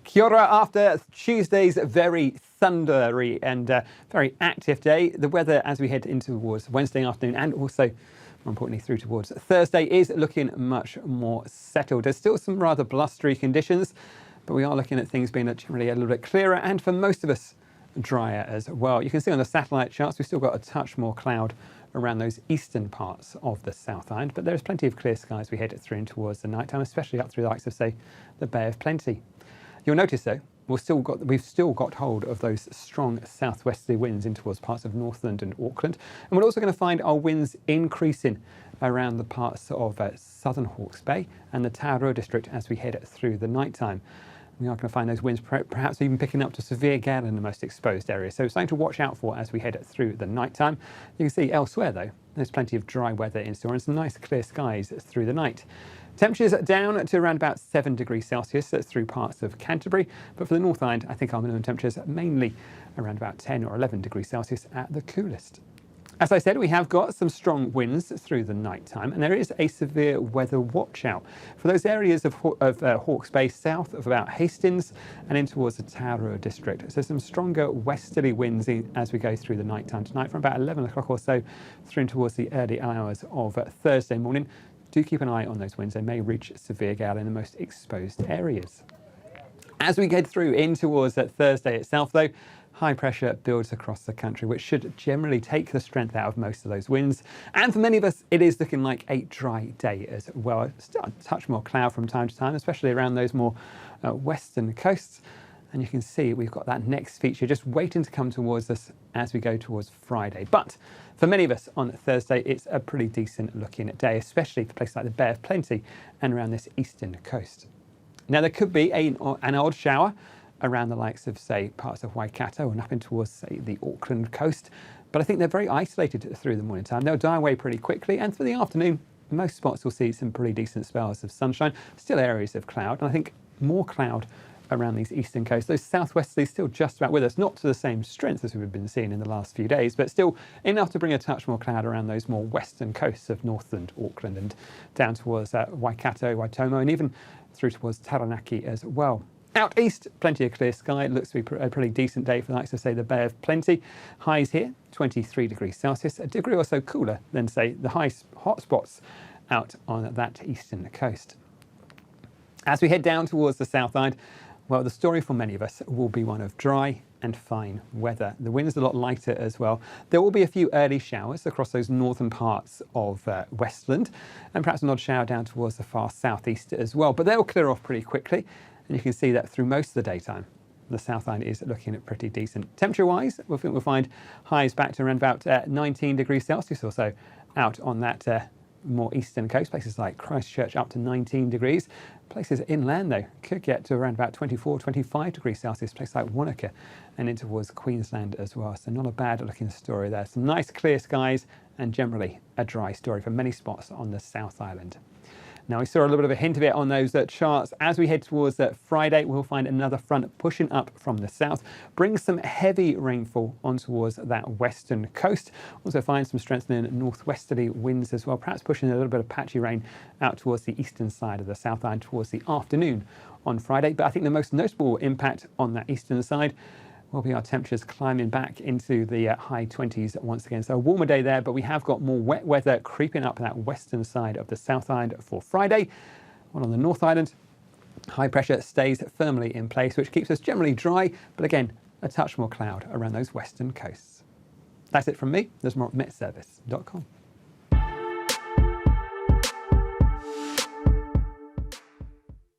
Kia ora. After Tuesday's very thundery and very active day, the weather as we head in towards Wednesday afternoon and also, more importantly, through towards Thursday is looking much more settled. There's still some rather blustery conditions, but we are looking at things being generally a little bit clearer and for most of us drier as well. You can see on the satellite charts we've still got a touch more cloud around those eastern parts of the South Island, but there's plenty of clear skies we head through and towards the night time, especially up through the likes of, say, the Bay of Plenty. You'll notice though, we've still got hold of those strong southwesterly winds in towards parts of Northland and Auckland, and we're also going to find our winds increasing around the parts of southern Hawke's Bay and the Taurua district as we head through the night time. We are going to find those winds perhaps even picking up to severe gale in the most exposed areas. So something to watch out for as we head through the night time. You can see elsewhere though, there's plenty of dry weather in store and some nice clear skies through the night. Temperatures down to around about 7 degrees Celsius through parts of Canterbury. But for the North Island, I think our minimum temperatures mainly around about 10 or 11 degrees Celsius at the coolest. As I said, we have got some strong winds through the night time, and there is a severe weather watch out for those areas of Hawke's Bay south of about Hastings and in towards the Taurua district. So some stronger westerly winds as we go through the night time tonight from about 11 o'clock or so through towards the early hours of Thursday morning. Do keep an eye on those winds. They may reach severe gale in the most exposed areas. As we get through in towards Thursday itself though, high pressure builds across the country, which should generally take the strength out of most of those winds. And for many of us, it is looking like a dry day as well. Still a touch more cloud from time to time, especially around those more western coasts. And you can see we've got that next feature just waiting to come towards us as we go towards Friday. But for many of us on Thursday, it's a pretty decent looking day, especially for places like the Bay of Plenty and around this eastern coast. Now there could be an odd shower around the likes of, say, parts of Waikato and up in towards, say, the Auckland coast. But I think they're very isolated through the morning time. They'll die away pretty quickly. And for the afternoon, most spots will see some pretty decent spells of sunshine. Still areas of cloud. And I think more cloud around these eastern coasts. Those southwesterlies still just about with us, not to the same strength as we've been seeing in the last few days, but still enough to bring a touch more cloud around those more western coasts of Northland, Auckland, and down towards Waikato, Waitomo, and even through towards Taranaki as well. Out east, plenty of clear sky. It looks to be a pretty decent day for the likes of, say, the Bay of Plenty. Highs here, 23 degrees Celsius, a degree or so cooler than, say, the hot spots out on that eastern coast. As we head down towards the South Island, well, the story for many of us will be one of dry and fine weather. The wind's a lot lighter as well. There will be a few early showers across those northern parts of Westland and perhaps an odd shower down towards the far southeast as well. But they'll clear off pretty quickly. And you can see that through most of the daytime, the South Island is looking at pretty decent. Temperature-wise, we'll find highs back to around about 19 degrees Celsius or so out on that more eastern coast. Places like Christchurch up to 19 degrees. Places inland, though, could get to around about 24, 25 degrees Celsius. Places like Wanaka and in towards Queensland as well. So not a bad-looking story there. Some nice clear skies and generally a dry story for many spots on the South Island. Now, we saw a little bit of a hint of it on those charts. As we head towards Friday, we'll find another front pushing up from the south, brings some heavy rainfall on towards that western coast. Also find some strengthening northwesterly winds as well, perhaps pushing a little bit of patchy rain out towards the eastern side of the South Island towards the afternoon on Friday. But I think the most notable impact on that eastern side will be our temperatures climbing back into the high 20s once again. So a warmer day there, but we have got more wet weather creeping up that western side of the South Island for Friday. While on the North Island, high pressure stays firmly in place, which keeps us generally dry, but again, a touch more cloud around those western coasts. That's it from me. There's more at metservice.com.